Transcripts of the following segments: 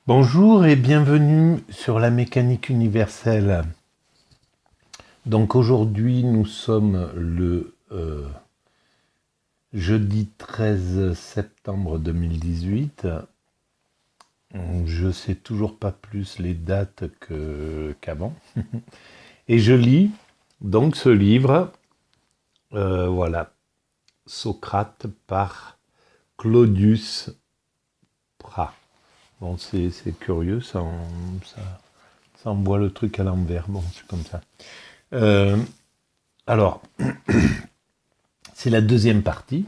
Bonjour et bienvenue sur la mécanique universelle. Donc aujourd'hui nous sommes le jeudi 13 septembre 2018. Je sais toujours pas plus les dates qu'avant. Et je lis donc ce livre, voilà, Socrate par Claudius Prat. Bon, c'est curieux, ça envoie le truc à l'envers. Bon, c'est comme ça. Alors, c'est la deuxième partie.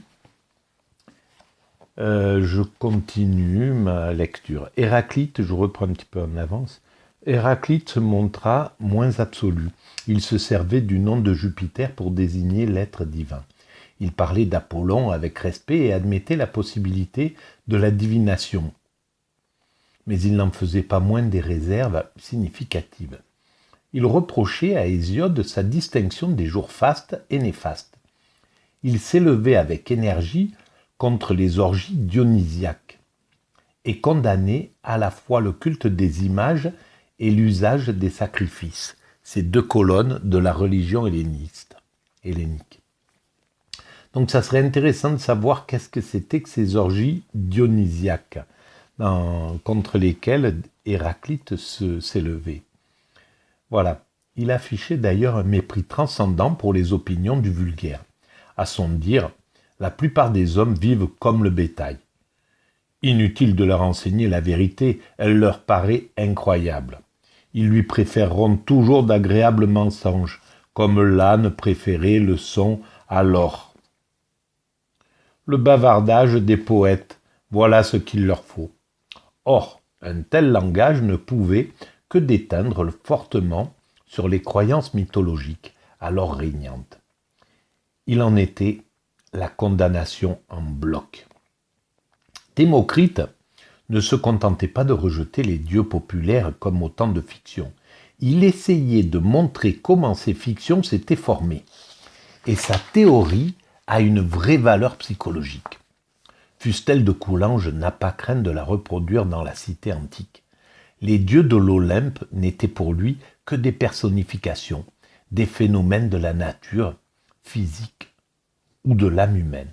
Je continue ma lecture. Héraclite, je reprends un petit peu en avance. Héraclite se montra moins absolu. Il se servait du nom de Jupiter pour désigner l'être divin. Il parlait d'Apollon avec respect et admettait la possibilité de la divination. Mais il n'en faisait pas moins des réserves significatives. Il reprochait à Hésiode sa distinction des jours fastes et néfastes. Il s'élevait avec énergie contre les orgies dionysiaques et condamnait à la fois le culte des images et l'usage des sacrifices, ces deux colonnes de la religion hellénique. Donc ça serait intéressant de savoir qu'est-ce que c'était que ces orgies dionysiaques contre lesquelles Héraclite s'élevait. Voilà. Il affichait d'ailleurs un mépris transcendant pour les opinions du vulgaire. À son dire, la plupart des hommes vivent comme le bétail. Inutile de leur enseigner la vérité, elle leur paraît incroyable. Ils lui préféreront toujours d'agréables mensonges, comme l'âne préférait le son à l'or. Le bavardage des poètes, voilà ce qu'il leur faut. Or, un tel langage ne pouvait que d'éteindre fortement sur les croyances mythologiques alors régnantes. Il en était la condamnation en bloc. Démocrite ne se contentait pas de rejeter les dieux populaires comme autant de fictions. Il essayait de montrer comment ces fictions s'étaient formées. Et sa théorie a une vraie valeur psychologique. Fustel de Coulanges n'a pas craint de la reproduire dans la cité antique. Les dieux de l'Olympe n'étaient pour lui que des personnifications, des phénomènes de la nature physique ou de l'âme humaine.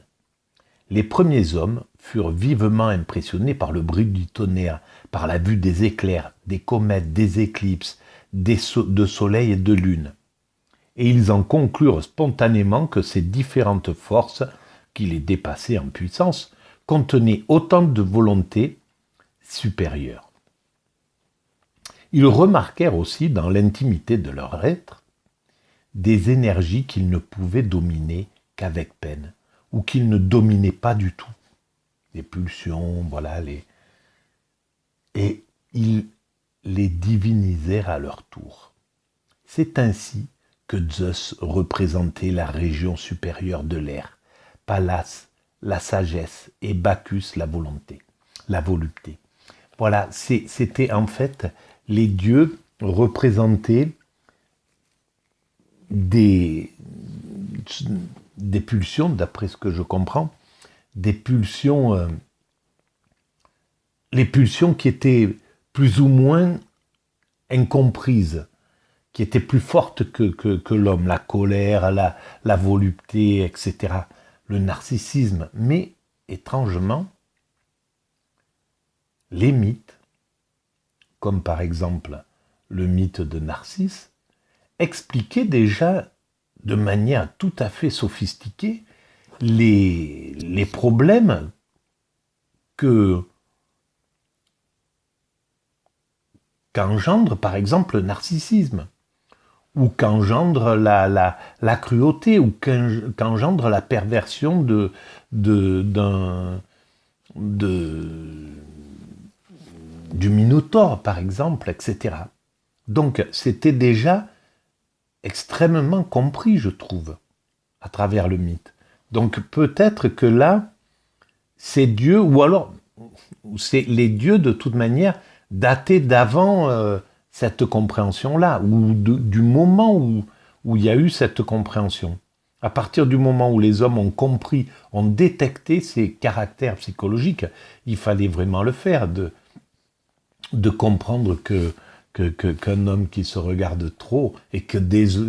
Les premiers hommes furent vivement impressionnés par le bruit du tonnerre, par la vue des éclairs, des comètes, des éclipses, de soleil et de lune. Et ils en conclurent spontanément que ces différentes forces, qui les dépassaient en puissance, contenaient autant de volontés supérieures. Ils remarquèrent aussi dans l'intimité de leur être des énergies qu'ils ne pouvaient dominer qu'avec peine, ou qu'ils ne dominaient pas du tout. Les pulsions, voilà, et ils les divinisèrent à leur tour. C'est ainsi que Zeus représentait la région supérieure de l'air, Pallas la sagesse et Bacchus la volonté, la volupté. Voilà, c'était en fait les dieux représentaient des pulsions, d'après ce que je comprends, des pulsions, les pulsions qui étaient plus ou moins incomprises, qui étaient plus fortes que l'homme, la colère, la volupté, etc., le narcissisme. Mais, étrangement, les mythes, comme par exemple le mythe de Narcisse, expliquaient déjà de manière tout à fait sophistiquée les problèmes qu'engendre par exemple le narcissisme, ou qu'engendre la cruauté, ou qu'engendre la perversion du Minotaure, par exemple, etc. Donc, c'était déjà extrêmement compris, je trouve, à travers le mythe. Donc, peut-être que là, ces dieux, ou alors, les dieux, de toute manière, dataient d'avant cette compréhension-là, ou du moment où il y a eu cette compréhension. À partir du moment où les hommes ont compris, ont détecté ces caractères psychologiques, il fallait vraiment le faire, de comprendre qu'un homme qui se regarde trop et que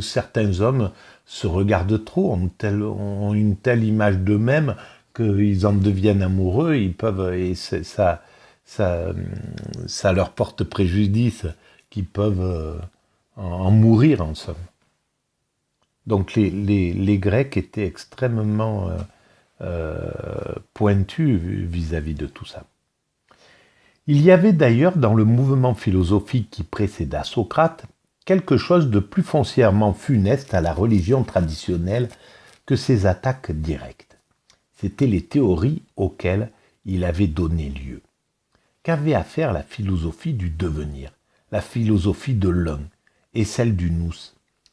certains hommes se regardent trop, ont une telle image d'eux-mêmes qu'ils en deviennent amoureux, ils peuvent, et ça leur porte préjudice, qu'ils peuvent en mourir en somme. Donc les Grecs étaient extrêmement pointus vis-à-vis de tout ça. Il y avait d'ailleurs dans le mouvement philosophique qui précéda Socrate quelque chose de plus foncièrement funeste à la religion traditionnelle que ses attaques directes. C'étaient les théories auxquelles il avait donné lieu. Qu'avait à faire la philosophie du devenir, la philosophie de l'un et celle du nous,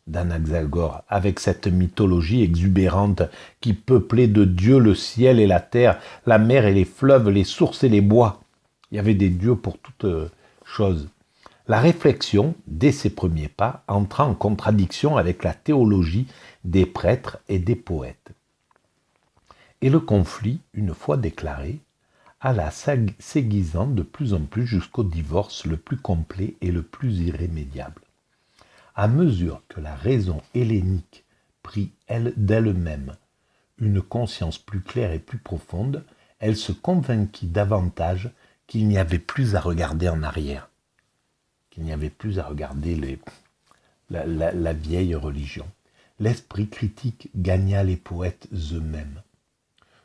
d'Anaxagore, avec cette mythologie exubérante qui peuplait de dieux le ciel et la terre, la mer et les fleuves, les sources et les bois. Il y avait des dieux pour toutes choses. La réflexion, dès ses premiers pas, entra en contradiction avec la théologie des prêtres et des poètes. Et le conflit, une fois déclaré, alla s'aiguisant de plus en plus jusqu'au divorce le plus complet et le plus irrémédiable. À mesure que la raison hellénique prit d'elle-même une conscience plus claire et plus profonde, elle se convainquit davantage qu'il n'y avait plus à regarder en arrière, qu'il n'y avait plus à regarder la vieille religion. L'esprit critique gagna les poètes eux-mêmes,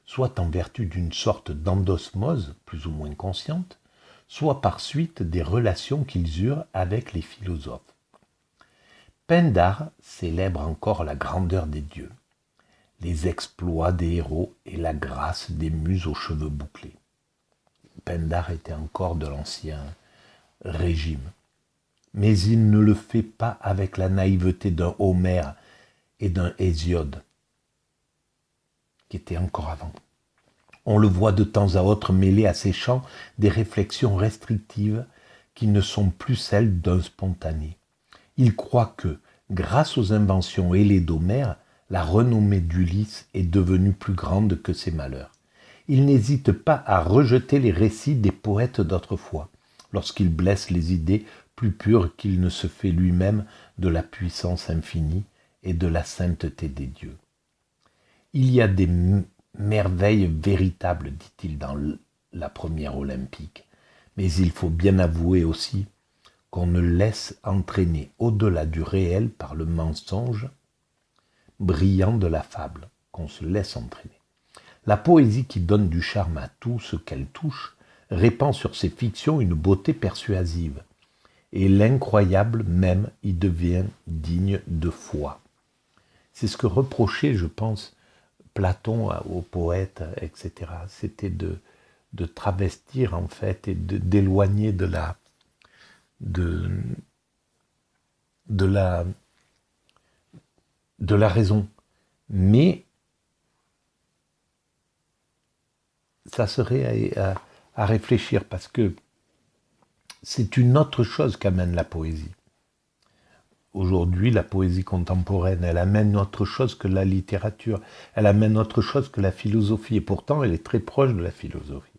soit en vertu d'une sorte d'endosmose plus ou moins consciente, soit par suite des relations qu'ils eurent avec les philosophes. Pindare célèbre encore la grandeur des dieux, les exploits des héros et la grâce des muses aux cheveux bouclés. Pindare était encore de l'ancien régime, mais il ne le fait pas avec la naïveté d'un Homère et d'un Hésiode, qui était encore avant. On le voit de temps à autre mêler à ses chants des réflexions restrictives qui ne sont plus celles d'un spontané. Il croit que, grâce aux inventions ailées d'Homère, la renommée d'Ulysse est devenue plus grande que ses malheurs. Il n'hésite pas à rejeter les récits des poètes d'autrefois, lorsqu'il blesse les idées plus pures qu'il ne se fait lui-même de la puissance infinie et de la sainteté des dieux. Il y a des merveilles véritables, dit-il dans la première olympique, mais il faut bien avouer aussi qu'on ne laisse entraîner au-delà du réel par le mensonge brillant de la fable, qu'on se laisse entraîner. La poésie qui donne du charme à tout ce qu'elle touche répand sur ses fictions une beauté persuasive, et l'incroyable même y devient digne de foi. C'est ce que reprochait, je pense, Platon aux poètes, etc. C'était de travestir, en fait, et d'éloigner de la raison. Mais ça serait à réfléchir, parce que c'est une autre chose qu'amène la poésie. Aujourd'hui, la poésie contemporaine, elle amène autre chose que la littérature, elle amène autre chose que la philosophie, et pourtant elle est très proche de la philosophie.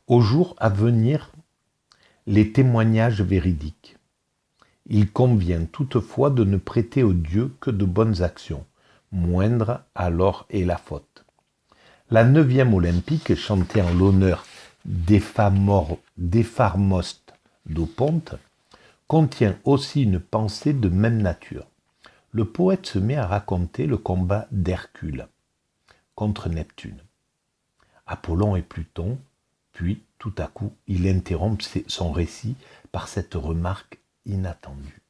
Au jour à venir, les témoignages véridiques. Il convient toutefois de ne prêter aux dieux que de bonnes actions, moindre alors est la faute. La 9e olympique, chantée en l'honneur d'Épharmoste d'Oponte, contient aussi une pensée de même nature. Le poète se met à raconter le combat d'Hercule contre Neptune. Apollon et Pluton, puis, tout à coup, il interrompt son récit par cette remarque inattendue.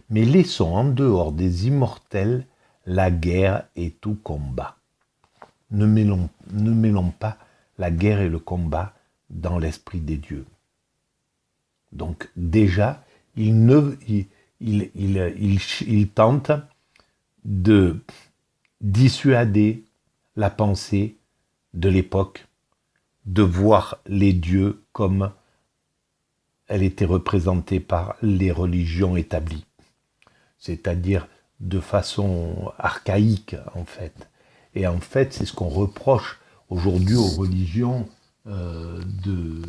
Mais laissons en dehors des immortels la guerre et tout combat. Ne mêlons pas la guerre et le combat dans l'esprit des dieux. Donc déjà, il tente de dissuader la pensée de l'époque de voir les dieux comme elle était représentée par les religions établies, c'est-à-dire de façon archaïque en fait, Et en fait, c'est ce qu'on reproche aujourd'hui aux religions de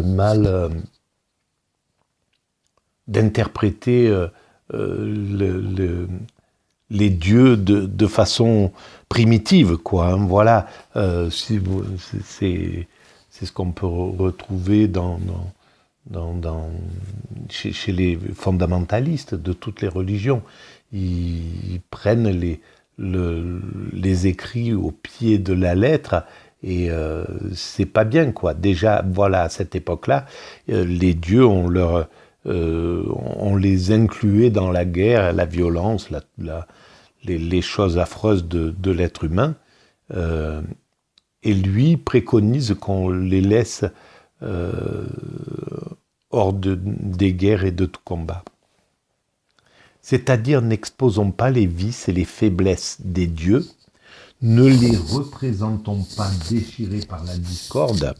mal d'interpréter les dieux de façon primitive, quoi. Hein, voilà, c'est ce qu'on peut retrouver chez les fondamentalistes de toutes les religions. Ils prennent les écrits au pied de la lettre et c'est pas bien, quoi. Déjà, voilà, à cette époque-là, les dieux, on les incluait dans la guerre, la violence, les choses affreuses de l'être humain. Et lui préconise qu'on les laisse hors des guerres et de tout combat. C'est-à-dire, n'exposons pas les vices et les faiblesses des dieux, ne les représentons pas déchirés par la discorde.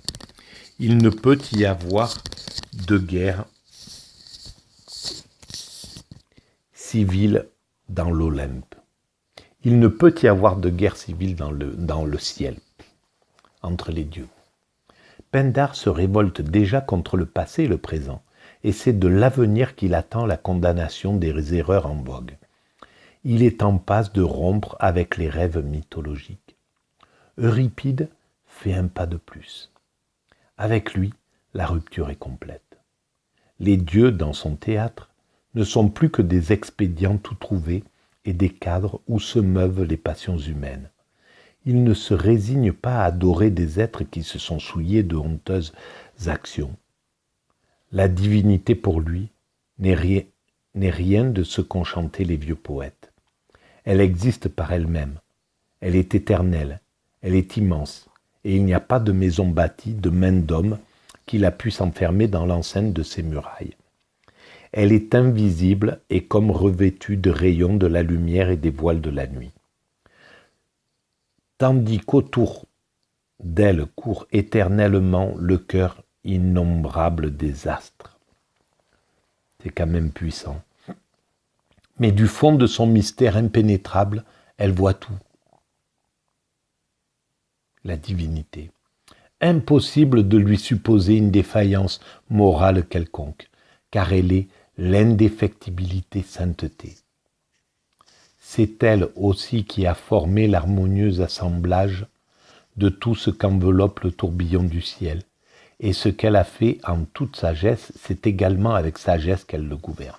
Il ne peut y avoir de guerre civile dans l'Olympe. Il ne peut y avoir de guerre civile dans le ciel, entre les dieux. Pindare se révolte déjà contre le passé et le présent, et c'est de l'avenir qu'il attend la condamnation des erreurs en vogue. Il est en passe de rompre avec les rêves mythologiques. Euripide fait un pas de plus. Avec lui, la rupture est complète. Les dieux, dans son théâtre, ne sont plus que des expédients tout trouvés et des cadres où se meuvent les passions humaines. Il ne se résigne pas à adorer des êtres qui se sont souillés de honteuses actions. La divinité pour lui n'est rien de ce qu'ont chanté les vieux poètes. Elle existe par elle-même, elle est éternelle, elle est immense, et il n'y a pas de maison bâtie de main d'homme qui la puisse enfermer dans l'enceinte de ses murailles. Elle est invisible et comme revêtue de rayons de la lumière et des voiles de la nuit. Tandis qu'autour d'elle court éternellement le cœur innombrable des astres. C'est quand même puissant. Mais du fond de son mystère impénétrable, elle voit tout. La divinité. Impossible de lui supposer une défaillance morale quelconque, car elle est l'indéfectibilité sainteté. C'est elle aussi qui a formé l'harmonieux assemblage de tout ce qu'enveloppe le tourbillon du ciel. Et ce qu'elle a fait en toute sagesse, c'est également avec sagesse qu'elle le gouverne.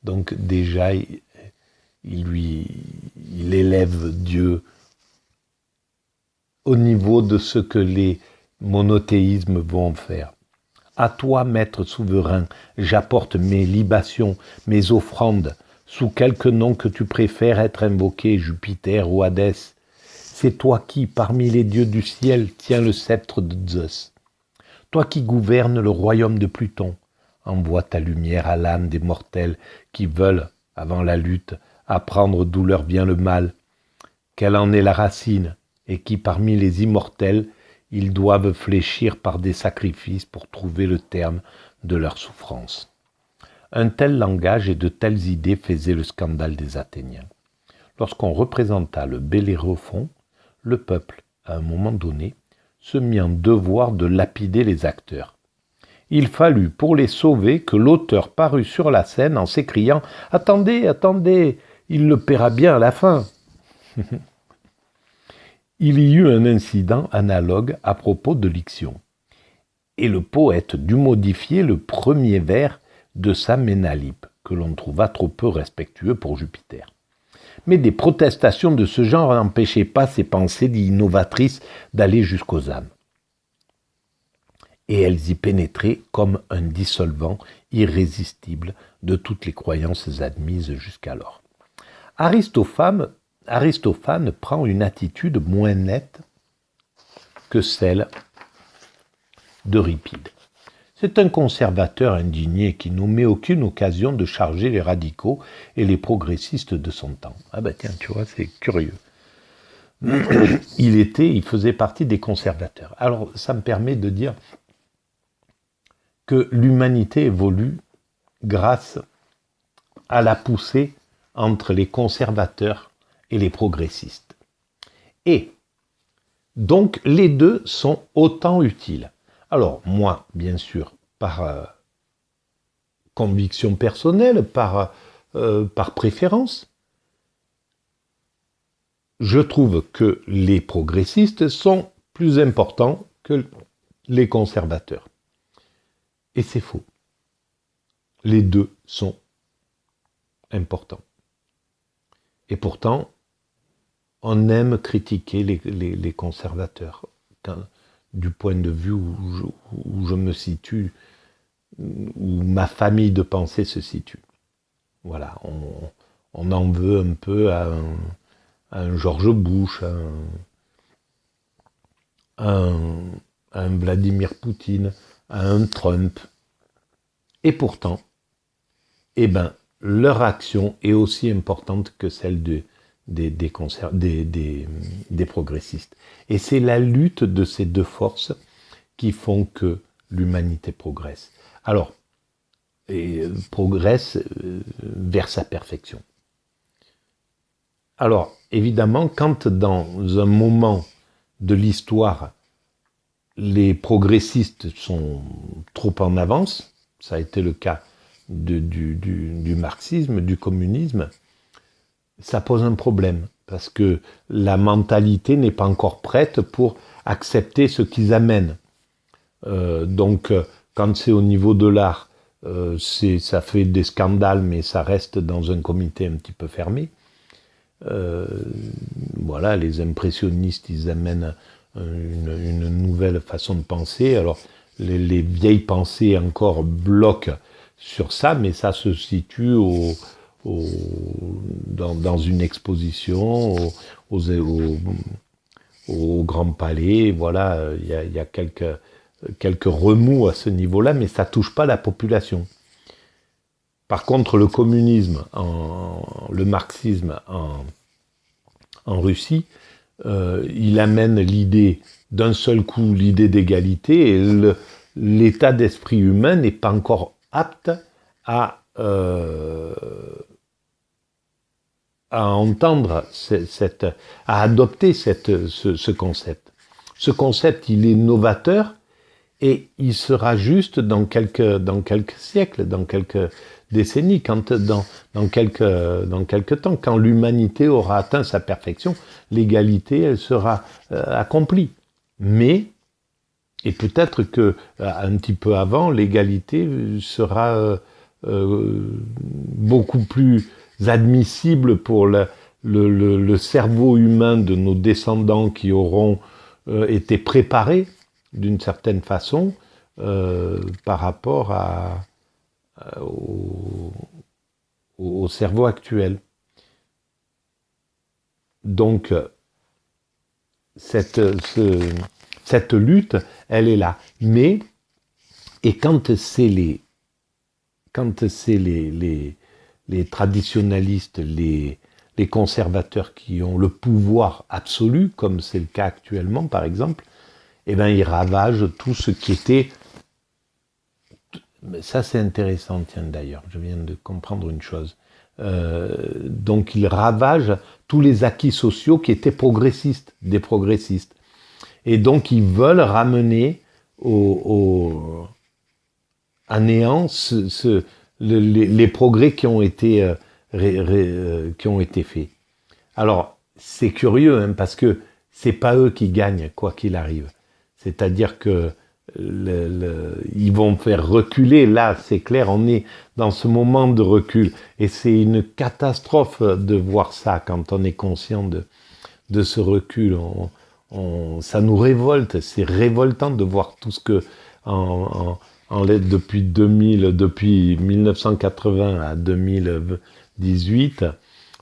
Donc déjà, il élève Dieu au niveau de ce que les monothéismes vont faire. À toi, maître souverain, j'apporte mes libations, mes offrandes, sous quelque nom que tu préfères être invoqué, Jupiter ou Hadès. C'est toi qui, parmi les dieux du ciel, tiens le sceptre de Zeus. Toi qui gouvernes le royaume de Pluton, envoie ta lumière à l'âme des mortels qui veulent, avant la lutte, apprendre d'où leur vient le mal, quelle en est la racine, et qui, parmi les immortels, ils doivent fléchir par des sacrifices pour trouver le terme de leur souffrance. Un tel langage et de telles idées faisaient le scandale des Athéniens. Lorsqu'on représenta le Bellérophon, le peuple, à un moment donné, se mit en devoir de lapider les acteurs. Il fallut, pour les sauver, que l'auteur parût sur la scène en s'écriant « Attendez, attendez, il le paiera bien à la fin !» Il y eut un incident analogue à propos de l'Ixion, et le poète dut modifier le premier vers de sa Ménalippe, que l'on trouva trop peu respectueux pour Jupiter. Mais des protestations de ce genre n'empêchaient pas ces pensées innovatrices d'aller jusqu'aux âmes. Et elles y pénétraient comme un dissolvant irrésistible de toutes les croyances admises jusqu'alors. Aristophane prend une attitude moins nette que celle d'Euripide. C'est un conservateur indigné qui n'omet aucune occasion de charger les radicaux et les progressistes de son temps. Ah ben tiens, tu vois, c'est curieux. Il faisait partie des conservateurs. Alors, ça me permet de dire que l'humanité évolue grâce à la poussée entre les conservateurs et les progressistes. Et donc les deux sont autant utiles. Alors moi, bien sûr, par conviction personnelle, par préférence, je trouve que les progressistes sont plus importants que les conservateurs. Et c'est faux. Les deux sont importants. Et pourtant, on aime critiquer les conservateurs, du point de vue où je me situe, où ma famille de pensée se situe. Voilà, on en veut un peu à un George Bush, à un Vladimir Poutine, à un Trump. Et pourtant, leur action est aussi importante que celle des progressistes. Et c'est la lutte de ces deux forces qui font que l'humanité progresse. Alors, progresse vers sa perfection. Alors, évidemment, quand dans un moment de l'histoire, les progressistes sont trop en avance, ça a été le cas du marxisme, du communisme, ça pose un problème, parce que la mentalité n'est pas encore prête pour accepter ce qu'ils amènent. Donc, quand c'est au niveau de l'art, ça fait des scandales, mais ça reste dans un comité un petit peu fermé. Voilà, les impressionnistes, ils amènent une nouvelle façon de penser. Alors, les vieilles pensées encore bloquent sur ça, mais ça se situe dans une exposition, au Grand Palais. Voilà, il y a quelques remous à ce niveau-là, mais ça touche pas la population. Par contre, le communisme, le marxisme en Russie, il amène l'idée d'un seul coup, l'idée d'égalité, et l'état d'esprit humain n'est pas encore apte à entendre, à adopter ce concept. Ce concept, il est novateur, et il sera juste dans quelques siècles, dans quelques décennies, dans quelques temps, quand l'humanité aura atteint sa perfection, l'égalité, elle sera accomplie. Mais, et peut-être que un petit peu avant, l'égalité sera beaucoup plus admissible pour le cerveau humain de nos descendants qui auront été préparés d'une certaine façon par rapport au cerveau actuel. Donc, cette lutte, elle est là. Mais, et quand c'est les traditionalistes, les conservateurs qui ont le pouvoir absolu, comme c'est le cas actuellement, par exemple, eh bien, ils ravagent tout ce qui était... Ça, c'est intéressant, tiens, d'ailleurs, je viens de comprendre une chose. Donc, ils ravagent tous les acquis sociaux qui étaient progressistes, des progressistes. Et donc, ils veulent ramener à néant les progrès qui ont été faits. Alors, c'est curieux, hein, parce que c'est pas eux qui gagnent, quoi qu'il arrive. C'est-à-dire que ils vont faire reculer, là, c'est clair, on est dans ce moment de recul. Et c'est une catastrophe de voir ça quand on est conscient de ce recul. Ça nous révolte, c'est révoltant de voir tout ce que, depuis 1980 à 2018,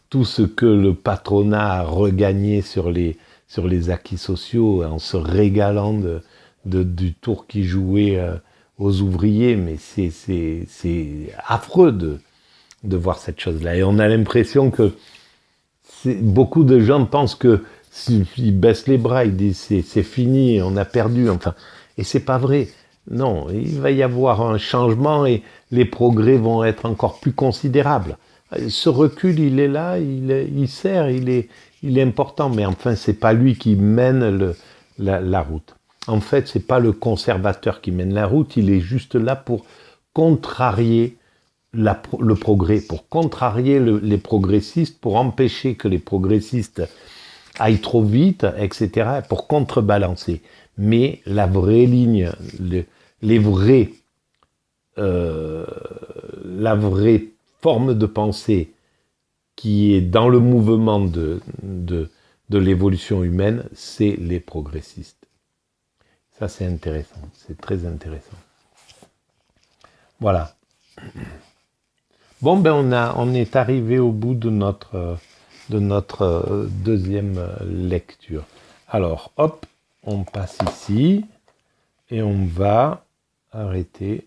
tout ce que le patronat a regagné sur les acquis sociaux en se régalant du tour qui jouait aux ouvriers, mais c'est affreux de voir cette chose-là. Et on a l'impression que beaucoup de gens pensent que s'ils baissent les bras, ils disent c'est fini, on a perdu, enfin, et c'est pas vrai. Non, il va y avoir un changement et les progrès vont être encore plus considérables. Ce recul, il est là, il sert, il est important, mais enfin, c'est pas lui qui mène la route. En fait, c'est pas le conservateur qui mène la route, il est juste là pour contrarier le progrès, pour contrarier les progressistes, pour empêcher que les progressistes aillent trop vite, etc., pour contrebalancer. Mais la vraie ligne, les vrais, la vraie forme de pensée qui est dans le mouvement de l'évolution humaine, c'est les progressistes. Ça, c'est intéressant, c'est très intéressant. Voilà. Bon, ben on est arrivé au bout de notre deuxième lecture. Alors, hop, on passe ici et on va arrêter